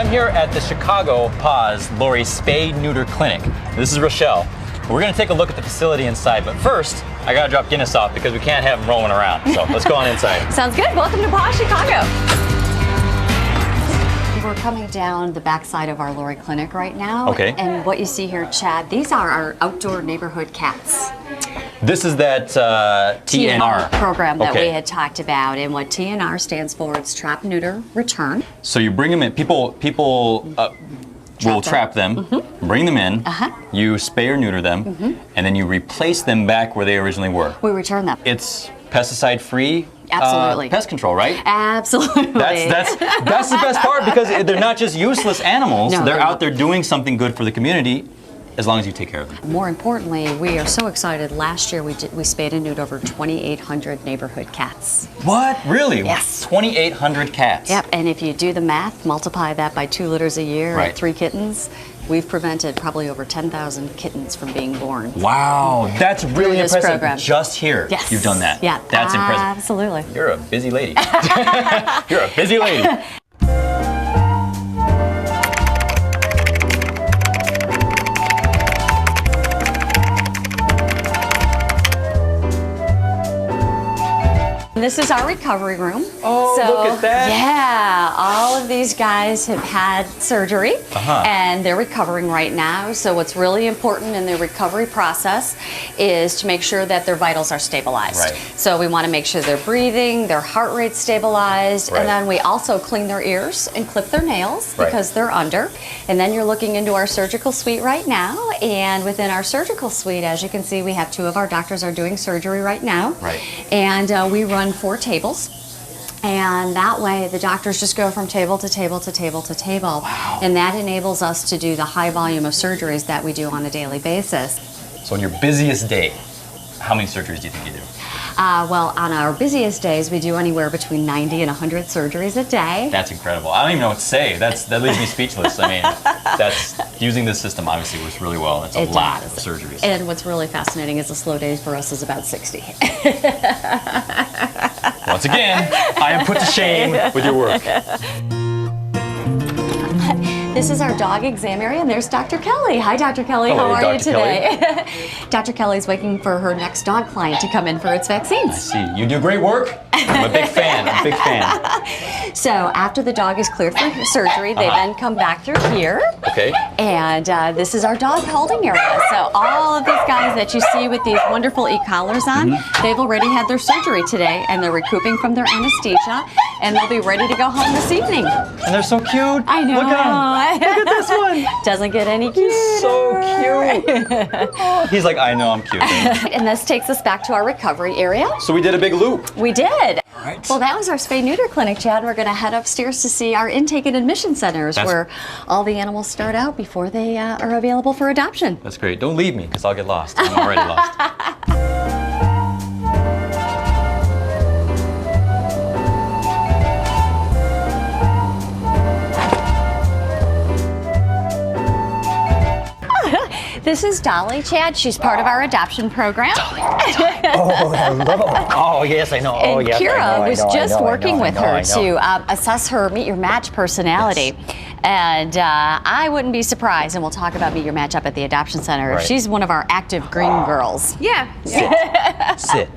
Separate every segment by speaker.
Speaker 1: I'm here at the Chicago PAWS Lori Spay Neuter Clinic. This is Rochelle. We're gonna take a look at the facility inside, but first, I gotta drop Guinness off because we can't have him roaming around. So let's go on inside.
Speaker 2: Sounds good. Welcome to PAWS Chicago. We're coming down the backside of our Lori Clinic right now.
Speaker 1: Okay.
Speaker 2: And what you see here, Chad, these are our outdoor neighborhood cats.
Speaker 1: This is that TNR
Speaker 2: program that we had talked about, and what TNR stands for, it's trap, neuter, return.
Speaker 1: So you bring them in, people will trap them, bring them in, you spay or neuter them, and then you replace them back where they originally were.
Speaker 2: We return them.
Speaker 1: It's pesticide-free
Speaker 2: Absolutely.
Speaker 1: Pest control, right?
Speaker 2: Absolutely.
Speaker 1: That's the best part, because they're not just useless animals,
Speaker 2: No,
Speaker 1: they're out there doing something good for the community. As long as you take care of them.
Speaker 2: More importantly, we are so excited. Last year we spayed and neutered over 2,800 neighborhood cats.
Speaker 1: What? Really?
Speaker 2: Yes.
Speaker 1: 2,800 cats.
Speaker 2: Yep, and if you do the math, multiply that by 2 litters a year,
Speaker 1: Right.
Speaker 2: at 3 kittens, we've prevented probably over 10,000 kittens from being born.
Speaker 1: Wow, that's really
Speaker 2: this
Speaker 1: impressive.
Speaker 2: program.
Speaker 1: Just here,
Speaker 2: Yes.
Speaker 1: you've done that.
Speaker 2: Yeah,
Speaker 1: That's impressive.
Speaker 2: Absolutely.
Speaker 1: You're a busy lady. You're a busy lady.
Speaker 2: This is our recovery room.
Speaker 1: Oh,
Speaker 2: so,
Speaker 1: look at that.
Speaker 2: Yeah, all of these guys have had surgery and they're recovering right now. So what's really important in the recovery process is to make sure that their vitals are stabilized.
Speaker 1: Right.
Speaker 2: So we want to make sure they're breathing, their heart rate's stabilized, and then we also clean their ears and clip their nails because they're under. And then you're looking into our surgical suite right now. And within our surgical suite, as you can see, we have 2 of our doctors are doing surgery right now.
Speaker 1: Right.
Speaker 2: And we run 4 tables, and that way the doctors just go from table to table to table to table.
Speaker 1: Wow.
Speaker 2: And that enables us to do the high volume of surgeries that we do on a daily basis.
Speaker 1: So on your busiest day, how many surgeries do you think you do?
Speaker 2: Well, on our busiest days, we do anywhere between 90 and 100 surgeries a day.
Speaker 1: That's incredible. I don't even know what to say. That leaves me speechless. I mean, that's using this system obviously works really well. That's a lot of surgeries.
Speaker 2: And what's really fascinating is the slow days for us is about 60.
Speaker 1: Once again, I am put to shame with your work.
Speaker 2: This is our dog exam area, and there's Dr. Kelly. Hi, Dr. Kelly.
Speaker 1: Hello,
Speaker 2: How are you
Speaker 1: Dr.
Speaker 2: today? Dr. Kelly's waiting for her next dog client to come in for its vaccines.
Speaker 1: I see. You do great work. I'm a big fan. I'm a big fan.
Speaker 2: So after the dog is cleared for surgery, they then come back through here.
Speaker 1: Okay.
Speaker 2: And this is our dog holding area. So all of these guys that you see with these wonderful e-collars on, they've already had their surgery today, and they're recouping from their anesthesia, and they'll be ready to go home this evening.
Speaker 1: And they're so cute.
Speaker 2: I know.
Speaker 1: Look at him. Look at this one.
Speaker 2: Doesn't get any cuter.
Speaker 1: He's so cute. He's like, I know I'm cute.
Speaker 2: And this takes us back to our recovery area.
Speaker 1: So we did a big loop.
Speaker 2: We did.
Speaker 1: All right.
Speaker 2: Well, that was our spay neuter clinic, Chad. We're going to head upstairs to see our intake and admission centers where all the animals start out before they are available for adoption.
Speaker 1: That's great. Don't leave me because I'll get lost. I'm already lost.
Speaker 2: This is Dolly, Chad. She's part of our adoption program.
Speaker 3: Oh, hello. Oh, yes, I know. Oh,
Speaker 2: And
Speaker 3: yes,
Speaker 2: Kira was just working with her
Speaker 3: to
Speaker 2: to assess her Meet Your Match personality.
Speaker 3: Yes.
Speaker 2: And I wouldn't be surprised, and we'll talk about Meet Your Match up at the adoption center.
Speaker 3: Right.
Speaker 2: She's one of our active green girls.
Speaker 4: Yeah.
Speaker 1: Sit.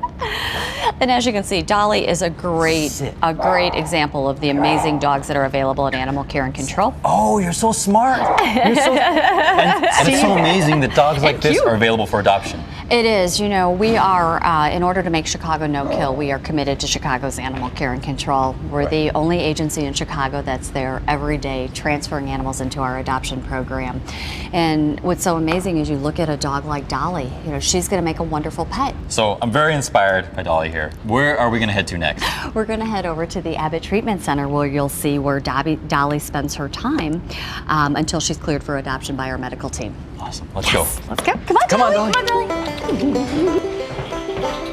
Speaker 2: And as you can see, Dolly is a great example of the amazing dogs that are available at Animal Care and Control.
Speaker 1: Oh, you're so smart. You're so, and it's so amazing that dogs like this are available for adoption.
Speaker 2: It is. You know, we are, in order to make Chicago no-kill, we are committed to Chicago's Animal Care and Control. We're the only agency in Chicago that's there every day transferring animals into our adoption program. And what's so amazing is you look at a dog like Dolly, you know, she's going to make a wonderful pet.
Speaker 1: So I'm very inspired by Dolly here. Where are we going to head to next?
Speaker 2: We're going to head over to the Abbott Treatment Center where you'll see where Dolly spends her time until she's cleared for adoption by our medical team.
Speaker 1: Awesome. Let's go.
Speaker 2: Let's go. Come on, Dolly. Come on, Dolly.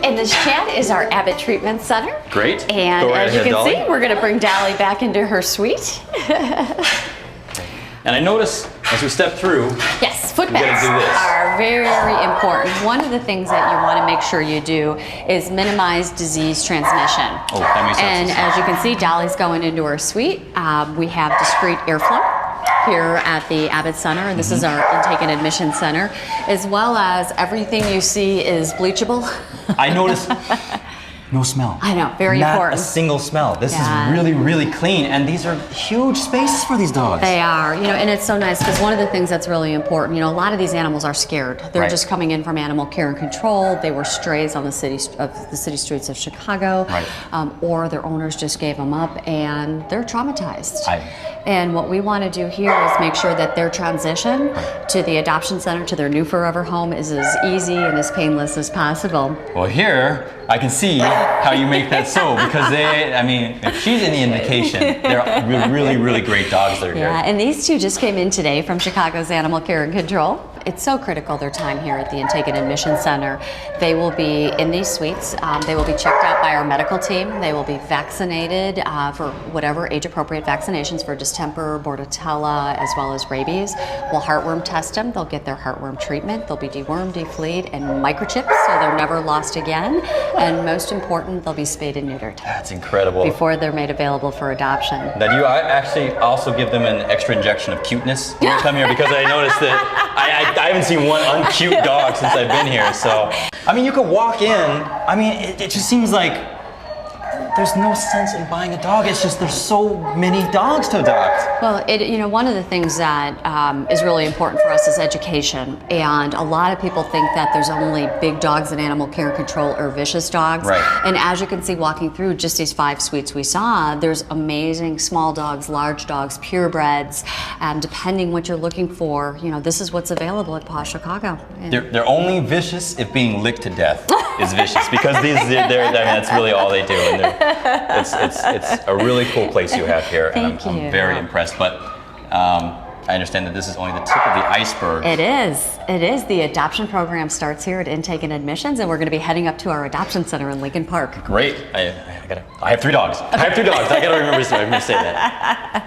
Speaker 2: And this, Chad, is our Abbott Treatment Center.
Speaker 1: Great.
Speaker 2: And
Speaker 1: Go right
Speaker 2: as you
Speaker 1: ahead,
Speaker 2: can
Speaker 1: Dolly.
Speaker 2: see, we're going to bring Dolly back into her suite.
Speaker 1: And I notice as we step through,
Speaker 2: Yes, foot
Speaker 1: We gotta
Speaker 2: baths
Speaker 1: do this.
Speaker 2: are very important. One of the things that you want to make sure you do is minimize disease transmission.
Speaker 1: Oh, that makes sense.
Speaker 2: And as you can see, Dolly's going into her suite. We have discreet airflow. here at the Abbott Center, and this is our intake and admission center, as well as everything you see is bleachable.
Speaker 1: I noticed no smell.
Speaker 2: I know, very
Speaker 1: Not
Speaker 2: important.
Speaker 1: a single smell. This
Speaker 2: Yeah.
Speaker 1: is really, really clean, and these are huge spaces for these dogs.
Speaker 2: They are, and it's so nice because one of the things that's really important, a lot of these animals are scared. They're
Speaker 1: Right.
Speaker 2: just coming in from animal care and control. They were strays on the city streets of Chicago,
Speaker 1: Right.
Speaker 2: Or their owners just gave them up, and they're traumatized. And what we want to do here is make sure that their transition to the adoption center, to their new forever home, is as easy and as painless as possible.
Speaker 1: Well, here I can see how you make that so, because if she's any indication, they're really, really great dogs that are here.
Speaker 2: Yeah, and these two just came in today from Chicago's Animal Care and Control. It's so critical, their time here at the Intake and Admission Center. They will be in these suites. They will be checked out by our medical team. They will be vaccinated for whatever age-appropriate vaccinations for distemper, bordetella, as well as rabies. We'll heartworm test them. They'll get their heartworm treatment. They'll be dewormed, defleed, and microchipped, so they're never lost again. And most important, they'll be spayed and neutered.
Speaker 1: That's incredible.
Speaker 2: Before they're made available for adoption.
Speaker 1: Now, do you actually also give them an extra injection of cuteness when you come here? Because I noticed that I haven't seen one uncute dog since I've been here. So, you could walk in. It just seems like there's no sense in buying a dog. It's just there's so many dogs to adopt.
Speaker 2: Well, one of the things that is really important for us is education, and a lot of people think that there's only big dogs in animal care and control or vicious dogs.
Speaker 1: Right.
Speaker 2: And as you can see, walking through just these 5 suites we saw, there's amazing small dogs, large dogs, purebreds, and depending what you're looking for, this is what's available at PAWS Chicago. And
Speaker 1: They're only vicious if being licked to death is vicious, because that's really all they do. And it's a really cool place you have here, and
Speaker 2: Thank you.
Speaker 1: I'm very impressed. But I understand that this is only the tip of the iceberg.
Speaker 2: It is. It is. The adoption program starts here at Intake and Admissions, and we're going to be heading up to our adoption center in Lincoln Park.
Speaker 1: Great. I have 3 dogs. I have 2 dogs. I gotta remember to say that.